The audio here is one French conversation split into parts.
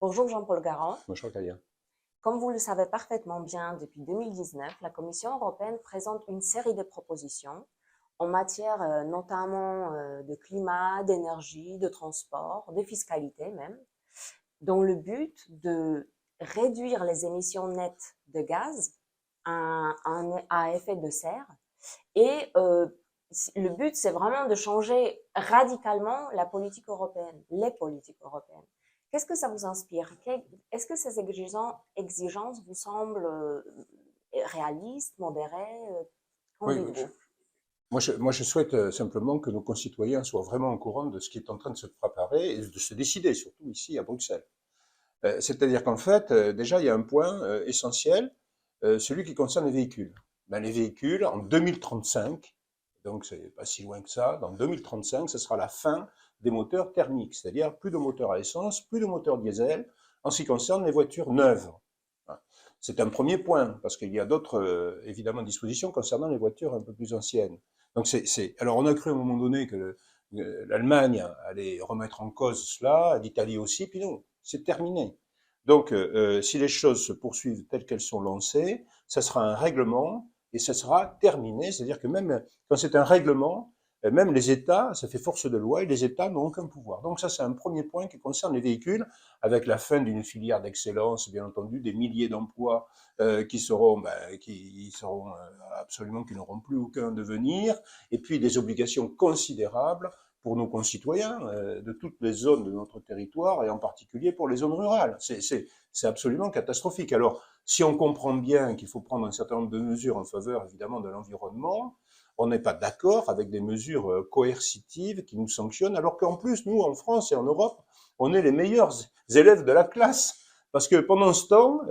Bonjour Jean-Paul Garand. Bonjour Kalia. Comme vous le savez parfaitement bien, depuis 2019, la Commission européenne présente une série de propositions en matière notamment de climat, d'énergie, de transport, de fiscalité même, dans le but de réduire les émissions nettes de gaz à effet de serre. Et le but, c'est vraiment de changer radicalement la politique européenne, les politiques européennes. Qu'est-ce que ça vous inspire? Est-ce que ces exigences vous semblent réalistes, modérées? Qu'en Oui, dites-vous? moi je souhaite simplement que nos concitoyens soient vraiment au courant de ce qui est en train de se préparer et de se décider, surtout ici à Bruxelles. C'est-à-dire qu'en fait, déjà, il y a un point essentiel, celui qui concerne les véhicules. Ben, les véhicules, en 2035, donc c'est pas si loin que ça, dans 2035, ce sera la fin des moteurs thermiques, c'est-à-dire plus de moteurs à essence, plus de moteurs diesel, en ce qui concerne les voitures neuves. Hein. C'est un premier point, parce qu'il y a d'autres, évidemment, dispositions concernant les voitures un peu plus anciennes. Donc alors on a cru à un moment donné que l'Allemagne allait remettre en cause cela, l'Italie aussi, puis non, c'est terminé. Donc, si les choses se poursuivent telles qu'elles sont lancées, ça sera un règlement et ça sera terminé. C'est-à-dire que même quand c'est un règlement, même les États, ça fait force de loi et les États n'ont aucun pouvoir. Donc ça, c'est un premier point qui concerne les véhicules, avec la fin d'une filière d'excellence, bien entendu, des milliers d'emplois qui seront absolument, qui n'auront plus aucun devenir, et puis des obligations considérables pour nos concitoyens de toutes les zones de notre territoire et en particulier pour les zones rurales. C'est absolument catastrophique. Alors, si on comprend bien qu'il faut prendre un certain nombre de mesures en faveur évidemment de l'environnement, on n'est pas d'accord avec des mesures coercitives qui nous sanctionnent, alors qu'en plus, nous, en France et en Europe, on est les meilleurs élèves de la classe. Parce que pendant ce temps,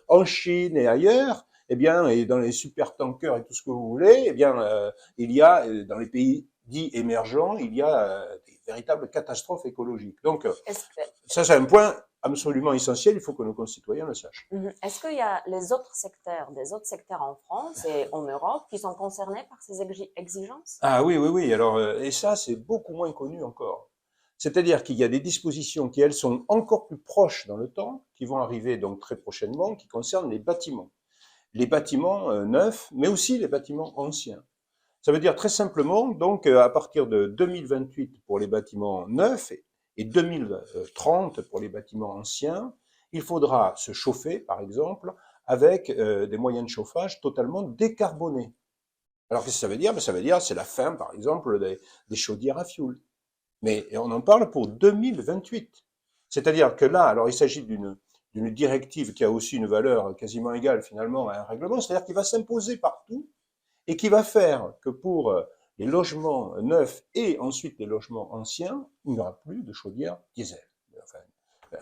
en Chine et ailleurs, eh bien, et dans les supertankers et tout ce que vous voulez, eh bien, il y a dans les pays dits émergents, il y a des véritables catastrophes écologiques. Donc, Est-ce que, ça, c'est un point absolument essentiel. Il faut que nos concitoyens le sachent. est-ce qu'il y a les autres secteurs, des autres secteurs en France et en Europe qui sont concernés par ces exigences? Ah oui, oui, oui. Alors, et ça, c'est beaucoup moins connu encore. C'est-à-dire qu'il y a des dispositions qui, elles, sont encore plus proches dans le temps, qui vont arriver donc très prochainement, qui concernent les bâtiments. Les bâtiments neufs, mais aussi les bâtiments anciens. Ça veut dire très simplement, donc, à partir de 2028 pour les bâtiments neufs et 2030 pour les bâtiments anciens, il faudra se chauffer, par exemple, avec des moyens de chauffage totalement décarbonés. Alors, qu'est-ce que ça veut dire? Ça veut dire c'est la fin, par exemple, des chaudières à fioul. Mais on en parle pour 2028. C'est-à-dire que là, alors il s'agit d'une directive qui a aussi une valeur quasiment égale finalement à un règlement, c'est-à-dire qu'il va s'imposer partout et qui va faire que pour les logements neufs et ensuite les logements anciens, il n'y aura plus de chaudière diesel, enfin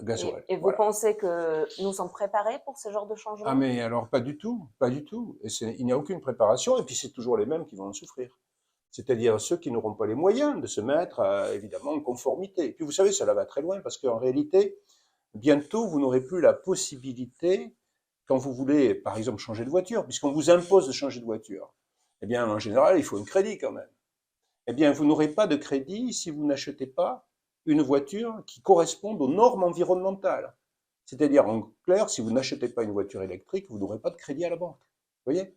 gasoil. Et vous Voilà. pensez que nous sommes préparés pour ce genre de Ah changement? mais alors pas du tout, pas du tout. Et il n'y a aucune préparation et puis c'est toujours les mêmes qui vont en souffrir. C'est-à-dire ceux qui n'auront pas les moyens de se mettre évidemment en conformité. Et puis vous savez, cela va très loin parce qu'en réalité, bientôt vous n'aurez plus la possibilité, quand vous voulez par exemple changer de voiture, puisqu'on vous impose de changer de voiture, eh bien en général il faut un crédit quand même. Eh bien vous n'aurez pas de crédit si vous n'achetez pas une voiture qui corresponde aux normes environnementales. C'est-à-dire, en clair, si vous n'achetez pas une voiture électrique, vous n'aurez pas de crédit à la banque. Vous voyez?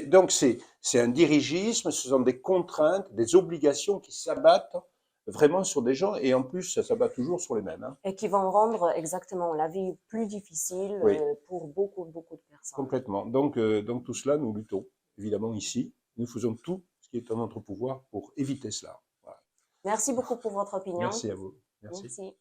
Donc, c'est un dirigisme, ce sont des contraintes, des obligations qui s'abattent vraiment sur des gens, et en plus, ça s'abat toujours sur les mêmes. Hein. Et qui vont rendre exactement la vie plus difficile Oui, pour beaucoup, beaucoup de personnes. complètement. Donc, tout cela, nous luttons, évidemment, ici. Nous faisons tout ce qui est en notre pouvoir pour éviter cela. Voilà. Merci beaucoup pour votre opinion. Merci à vous. Merci. Merci.